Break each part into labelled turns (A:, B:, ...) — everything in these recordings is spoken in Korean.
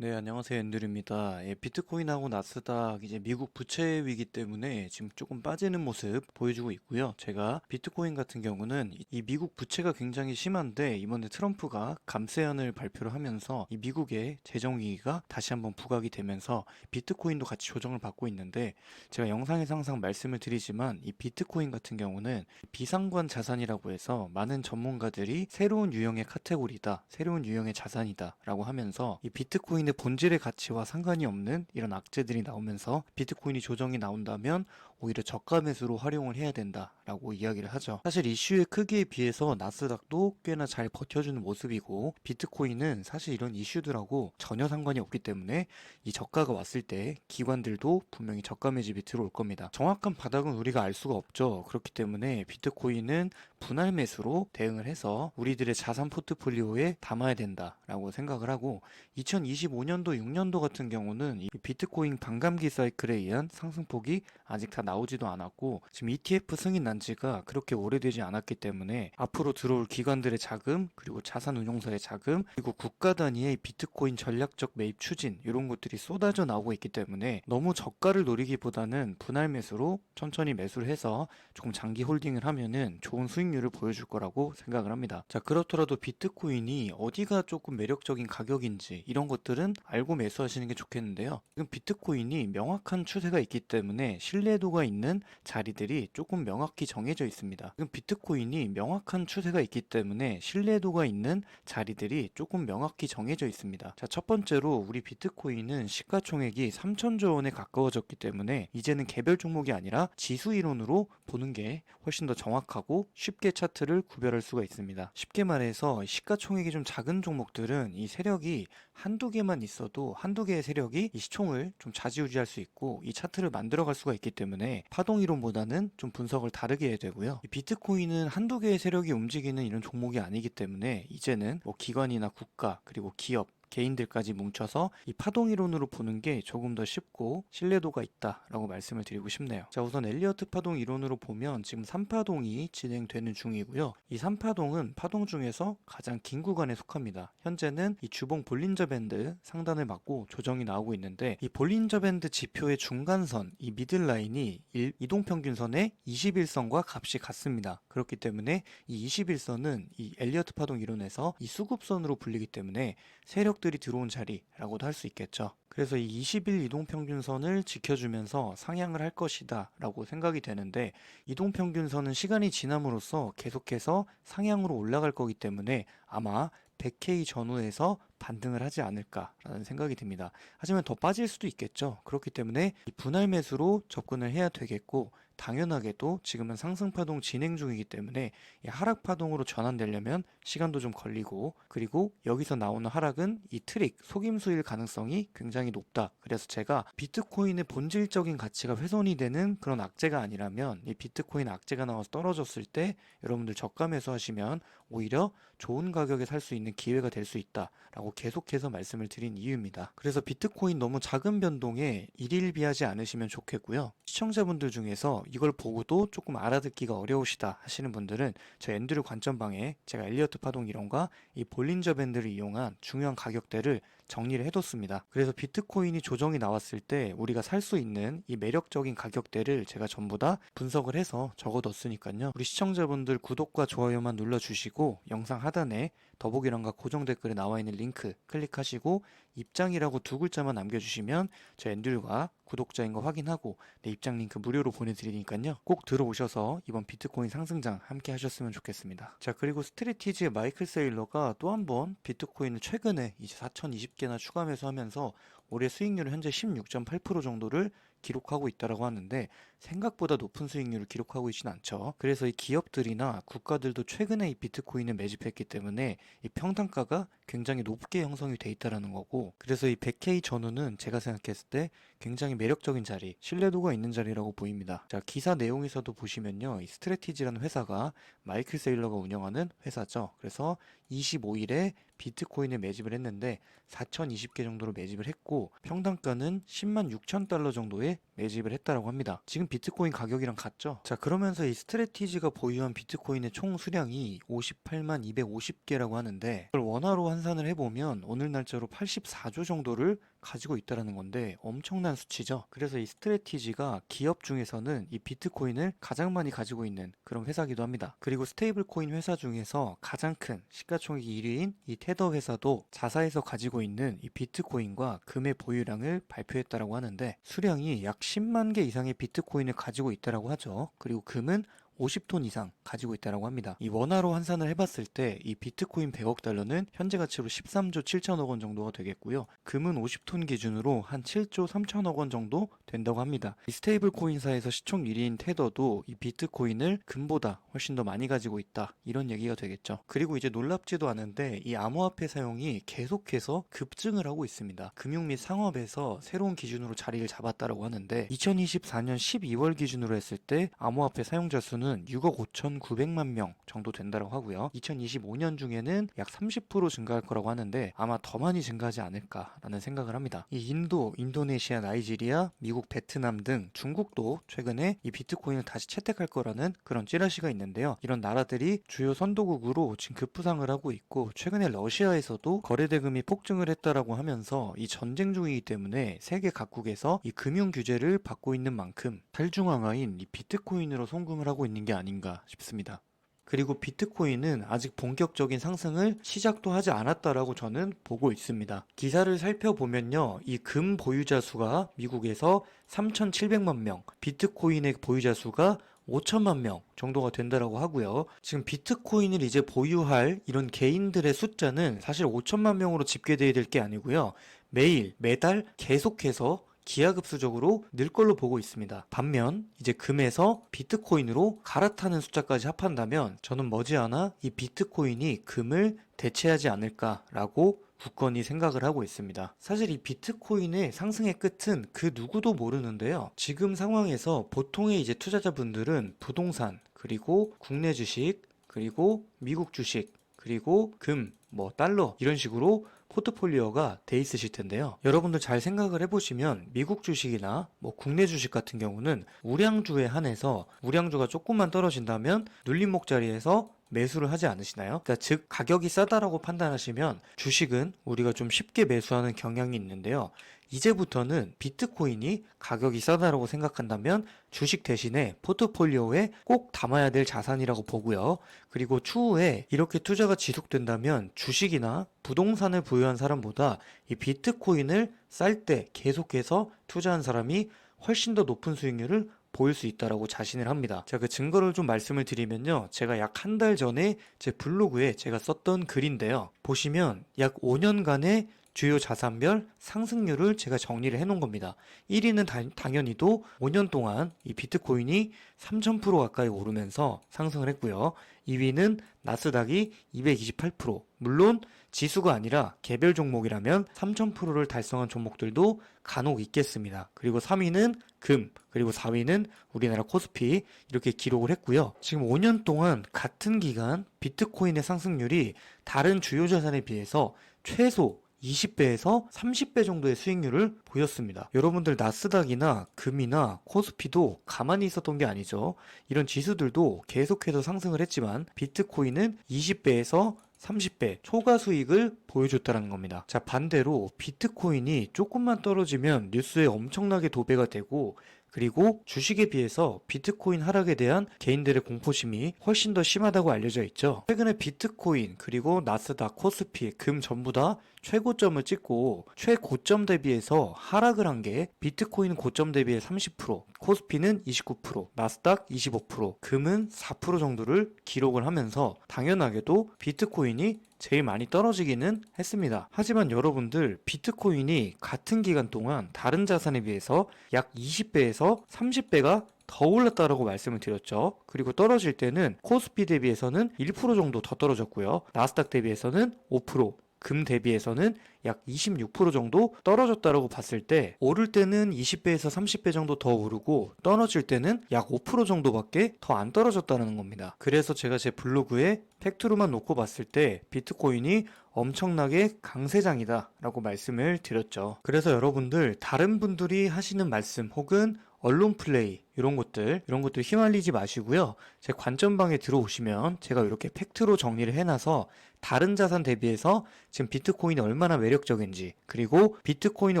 A: 네, 안녕하세요. 앤드류입니다. 비트코인하고 나스닥 이제 미국 부채 위기 때문에 지금 조금 빠지는 모습 보여주고 있고요. 제가 비트코인 같은 경우는 이 미국 부채가 굉장히 심한데 이번에 트럼프가 감세안을 발표를 하면서 이 미국의 재정 위기가 다시 한번 부각이 되면서 비트코인도 같이 조정을 받고 있는데, 제가 영상에서 항상 말씀을 드리지만 이 비트코인 같은 경우는 비상관 자산이라고 해서 많은 전문가들이 새로운 유형의 카테고리다, 새로운 유형의 자산이다 라고 하면서 이 비트코인의 본질의 가치와 상관이 없는 이런 악재들이 나오면서 비트코인이 조정이 나온다면 오히려 저가 매수로 활용을 해야 된다라고 이야기를 하죠. 사실 이슈의 크기에 비해서 나스닥도 꽤나 잘 버텨주는 모습이고, 비트코인은 사실 이런 이슈들하고 전혀 상관이 없기 때문에 이 저가가 왔을 때 기관들도 분명히 저가 매집이 들어올 겁니다. 정확한 바닥은 우리가 알 수가 없죠. 그렇기 때문에 비트코인은 분할 매수로 대응을 해서 우리들의 자산 포트폴리오에 담아야 된다라고 생각을 하고, 2025년도 6년도 같은 경우는 이 비트코인 반감기 사이클에 의한 상승폭이 아직 다 나오지도 않았고, 지금 ETF 승인 난 지가 그렇게 오래되지 않았기 때문에 앞으로 들어올 기관들의 자금, 그리고 자산운용사의 자금, 그리고 국가 단위의 비트코인 전략적 매입 추진, 이런 것들이 쏟아져 나오고 있기 때문에 너무 저가를 노리기보다는 분할 매수로 천천히 매수를 해서 조금 장기 홀딩을 하면은 좋은 수익률을 보여줄 거라고 생각을 합니다. 자, 그렇더라도 비트코인이 어디가 조금 매력적인 가격인지 이런 것들은 알고 매수하시는 게 좋겠는데요. 지금 비트코인이 명확한 추세가 있기 때문에 신뢰도가 있는 자리들이 조금 명확히 정해져 있습니다. 지금 비트코인이 명확한 추세가 있기 때문에 신뢰도가 있는 자리들이 조금 명확히 정해져 있습니다. 자, 첫 번째로 우리 비트코인은 시가총액이 3천조 원에 가까워졌기 때문에 이제는 개별 종목이 아니라 지수 이론으로 보는 게 훨씬 더 정확하고 쉽게 차트를 구별할 수가 있습니다. 쉽게 말해서 시가총액이 좀 작은 종목들은 이 세력이 한두 개만 있어도 한두 개의 세력이 이 시총을 좀 좌지우지할 수 있고 이 차트를 만들어갈 수가 있기 때문에 파동 이론보다는 좀 분석을 다르게 해야 되고요. 이 비트코인은 한두 개의 세력이 움직이는 이런 종목이 아니기 때문에 이제는 뭐 기관이나 국가 그리고 기업, 개인들까지 뭉쳐서 이 파동이론으로 보는 게 조금 더 쉽고 신뢰도가 있다라고 말씀을 드리고 싶네요. 자, 우선 엘리어트 파동 이론으로 보면 지금 3파동이 진행되는 중이고요. 이 3파동은 파동 중에서 가장 긴 구간에 속합니다. 현재는 이 주봉 볼린저 밴드 상단을 맞고 조정이 나오고 있는데, 이 볼린저 밴드 지표의 중간선, 이 미들라인이 이동평균선의 21선과 값이 같습니다. 그렇기 때문에 이 21선은 이 엘리어트 파동 이론에서 이 수급선으로 불리기 때문에 세력들이 들어온 자리라고도 할 수 있겠죠. 그래서 이 20일 이동평균선을 지켜주면서 상향을 할 것이다 라고 생각이 되는데, 이동평균선은 시간이 지남으로써 계속해서 상향으로 올라갈 거기 때문에 아마 100K 전후에서 반등을 하지 않을까라는 생각이 듭니다. 하지만 더 빠질 수도 있겠죠. 그렇기 때문에 이 분할 매수로 접근을 해야 되겠고, 당연하게도 지금은 상승파동 진행 중이기 때문에 이 하락파동으로 전환되려면 시간도 좀 걸리고, 그리고 여기서 나오는 하락은 이 트릭, 속임수일 가능성이 굉장히 높다. 그래서 제가 비트코인의 본질적인 가치가 훼손이 되는 그런 악재가 아니라면 이 비트코인 악재가 나와서 떨어졌을 때 여러분들 저가 매수하시면 오히려 좋은 가격에 살 수 있는 기회가 될 수 있다라고 계속해서 말씀을 드린 이유입니다. 그래서 비트코인 너무 작은 변동에 일일비하지 않으시면 좋겠고요. 시청자분들 중에서 이걸 보고도 조금 알아듣기가 어려우시다 하시는 분들은 저 앤드류 관점방에 제가 엘리어트 파동 이론과 이 볼린저 밴드를 이용한 중요한 가격대를 정리를 해뒀습니다. 그래서 비트코인이 조정이 나왔을 때 우리가 살 수 있는 이 매력적인 가격대를 제가 전부 다 분석을 해서 적어뒀으니까요. 우리 시청자분들 구독과 좋아요만 눌러주시고 영상 하단에 더보기란과 고정 댓글에 나와 있는 링크 클릭하시고 입장이라고 두 글자만 남겨주시면 저 앤드류가 구독자인 거 확인하고 내 입장 링크 무료로 보내드리니까요. 꼭 들어오셔서 이번 비트코인 상승장 함께 하셨으면 좋겠습니다. 자, 그리고 스트레티지의 마이클 세일러가 또 한 번 비트코인을 최근에 이제 4020개나 추가 매수하면서 올해 수익률은 현재 16.8% 정도를 기록하고 있다라고 하는데, 생각보다 높은 수익률을 기록하고 있지는 않죠. 그래서 이 기업들이나 국가들도 최근에 이 비트코인을 매집했기 때문에 이 평단가가 굉장히 높게 형성이 돼 있다라는 거고, 그래서 이 100K 전후는 제가 생각했을 때 굉장히 매력적인 자리, 신뢰도가 있는 자리라고 보입니다. 자, 기사 내용에서도 보시면요, 이 스트래티지라는 회사가 마이클 세일러가 운영하는 회사죠. 그래서 25일에 비트코인을 매집을 했는데 4020개 정도로 매집을 했고 평단가는 10만 6천 달러 정도에 매집을 했다라고 합니다. 지금 비트코인 가격이랑 같죠? 자, 그러면서 이 스트레티지가 보유한 비트코인의 총 수량이 58만 250개라고 하는데, 이걸 원화로 환산을 해보면 오늘 날짜로 84조 정도를 가지고 있다라는 건데 엄청난 수치죠. 그래서 이 스트레티지가 기업 중에서는 이 비트코인을 가장 많이 가지고 있는 그런 회사기도 합니다. 그리고 스테이블 코인 회사 중에서 가장 큰 시가총액 1위인 이 테더 회사도 자사에서 가지고 있는 이 비트코인과 금의 보유량을 발표했다라고 하는데, 수량이 약 10만 개 이상의 비트코인을 가지고 있다라고 하죠. 그리고 금은 50톤 이상 가지고 있다라고 합니다. 이 원화로 환산을 해봤을 때 이 비트코인 100억 달러는 현재 가치로 13조 7천억 원 정도가 되겠고요. 금은 50톤 기준으로 한 7조 3천억 원 정도 된다고 합니다. 이 스테이블 코인사에서 시총 1위인 테더도 이 비트코인을 금보다 훨씬 더 많이 가지고 있다, 이런 얘기가 되겠죠. 그리고 이제 놀랍지도 않은데 이 암호화폐 사용이 계속해서 급증을 하고 있습니다. 금융 및 상업에서 새로운 기준으로 자리를 잡았다라고 하는데, 2024년 12월 기준으로 했을 때 암호화폐 사용자 수는 6억 5,900만 명 정도 된다고 하고요. 2025년 중에는 약 30% 증가할 거라고 하는데 아마 더 많이 증가하지 않을까라는 생각을 합니다. 이 인도, 인도네시아, 나이지리아, 미국, 베트남 등 중국도 최근에 이 비트코인을 다시 채택할 거라는 그런 찌라시가 있는데요. 이런 나라들이 주요 선도국으로 지금 급부상을 하고 있고, 최근에 러시아에서도 거래대금이 폭증을 했다라고 하면서 이 전쟁 중이기 때문에 세계 각국에서 이 금융 규제를 받고 있는 만큼 탈중앙화인 이 비트코인으로 송금을 하고 있는 게 아닌가 싶습니다. 그리고 비트코인은 아직 본격적인 상승을 시작도 하지 않았다라고 저는 보고 있습니다. 기사를 살펴보면요, 이 금 보유자 수가 미국에서 3,700만 명, 비트코인의 보유자 수가 5천만 명 정도가 된다라고 하고요. 지금 비트코인을 이제 보유할 이런 개인들의 숫자는 사실 5천만 명으로 집계돼야 될 게 아니고요. 매일, 매달 계속해서 기하급수적으로 늘 걸로 보고 있습니다. 반면 이제 금에서 비트코인으로 갈아타는 숫자까지 합한다면 저는 머지않아 이 비트코인이 금을 대체하지 않을까라고 굳건히 생각을 하고 있습니다. 사실 이 비트코인의 상승의 끝은 그 누구도 모르는데요. 지금 상황에서 보통의 이제 투자자분들은 부동산, 그리고 국내 주식, 그리고 미국 주식, 그리고 금, 달러 이런 식으로 포트폴리오가 돼 있으실 텐데요. 여러분들 잘 생각을 해보시면 미국 주식이나 국내 주식 같은 경우는 우량주에 한해서 우량주가 조금만 떨어진다면 눌림목 자리에서 매수를 하지 않으시나요? 그러니까 즉 가격이 싸다라고 판단하시면 주식은 우리가 좀 쉽게 매수하는 경향이 있는데요. 이제부터는 비트코인이 가격이 싸다라고 생각한다면 주식 대신에 포트폴리오에 꼭 담아야 될 자산이라고 보고요. 그리고 추후에 이렇게 투자가 지속된다면 주식이나 부동산을 보유한 사람보다 이 비트코인을 쌀 때 계속해서 투자한 사람이 훨씬 더 높은 수익률을 보일 수 있다라고 자신을 합니다. 자, 그 증거를 좀 말씀을 드리면요. 제가 약 한 달 전에 제 블로그에 제가 썼던 글인데요. 보시면 약 5년간의 주요 자산별 상승률을 제가 정리를 해놓은 겁니다. 1위는 당연히도 5년 동안 이 비트코인이 3000% 가까이 오르면서 상승을 했고요. 2위는 나스닥이 228%. 물론 지수가 아니라 개별 종목이라면 3000%를 달성한 종목들도 간혹 있겠습니다. 그리고 3위는 금, 그리고 4위는 우리나라 코스피 이렇게 기록을 했고요. 지금 5년 동안 같은 기간 비트코인의 상승률이 다른 주요 자산에 비해서 최소 20배에서 30배 정도의 수익률을 보였습니다. 여러분들 나스닥이나 금이나 코스피도 가만히 있었던 게 아니죠. 이런 지수들도 계속해서 상승을 했지만 비트코인은 20배에서 30배 초과 수익을 보여줬다는 겁니다. 자, 반대로 비트코인이 조금만 떨어지면 뉴스에 엄청나게 도배가 되고, 그리고 주식에 비해서 비트코인 하락에 대한 개인들의 공포심이 훨씬 더 심하다고 알려져 있죠. 최근에 비트코인, 그리고 나스닥, 코스피, 금 전부 다 최고점을 찍고 최고점 대비해서 하락을 한 게 비트코인 고점 대비해 30%, 코스피는 29%, 나스닥 25%, 금은 4% 정도를 기록을 하면서 당연하게도 비트코인이 제일 많이 떨어지기는 했습니다. 하지만 여러분들 비트코인이 같은 기간 동안 다른 자산에 비해서 약 20배에서 30배가 더 올랐다라고 말씀을 드렸죠. 그리고 떨어질 때는 코스피 대비해서는 1% 정도 더 떨어졌고요. 나스닥 대비해서는 5%, 금 대비해서는 약 26% 정도 떨어졌다라고 봤을 때, 오를 때는 20배에서 30배 정도 더 오르고 떨어질 때는 약 5% 정도밖에 더 안 떨어졌다는 겁니다. 그래서 제가 제 블로그에 팩트로만 놓고 봤을 때 비트코인이 엄청나게 강세장이다 라고 말씀을 드렸죠. 그래서 여러분들 다른 분들이 하시는 말씀 혹은 언론 플레이 이런 것들 휘말리지 마시고요. 제 관점방에 들어오시면 제가 이렇게 팩트로 정리를 해놔서 다른 자산 대비해서 지금 비트코인이 얼마나 매력적인지, 그리고 비트코인을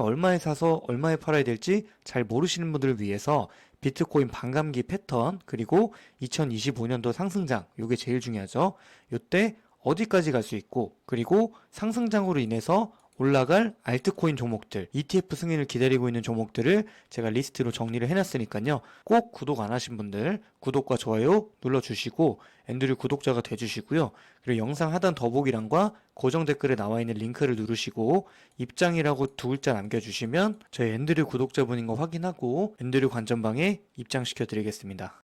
A: 얼마에 사서 얼마에 팔아야 될지 잘 모르시는 분들을 위해서 비트코인 반감기 패턴, 그리고 2025년도 상승장, 요게 제일 중요하죠. 요때 어디까지 갈 수 있고, 그리고 상승장으로 인해서 올라갈 알트코인 종목들, ETF 승인을 기다리고 있는 종목들을 제가 리스트로 정리를 해놨으니까요. 꼭 구독 안 하신 분들 구독과 좋아요 눌러주시고 앤드류 구독자가 돼주시고요. 그리고 영상 하단 더보기란과 고정 댓글에 나와 있는 링크를 누르시고 입장이라고 두 글자 남겨주시면 저희 앤드류 구독자분인 거 확인하고 앤드류 관전방에 입장시켜 드리겠습니다.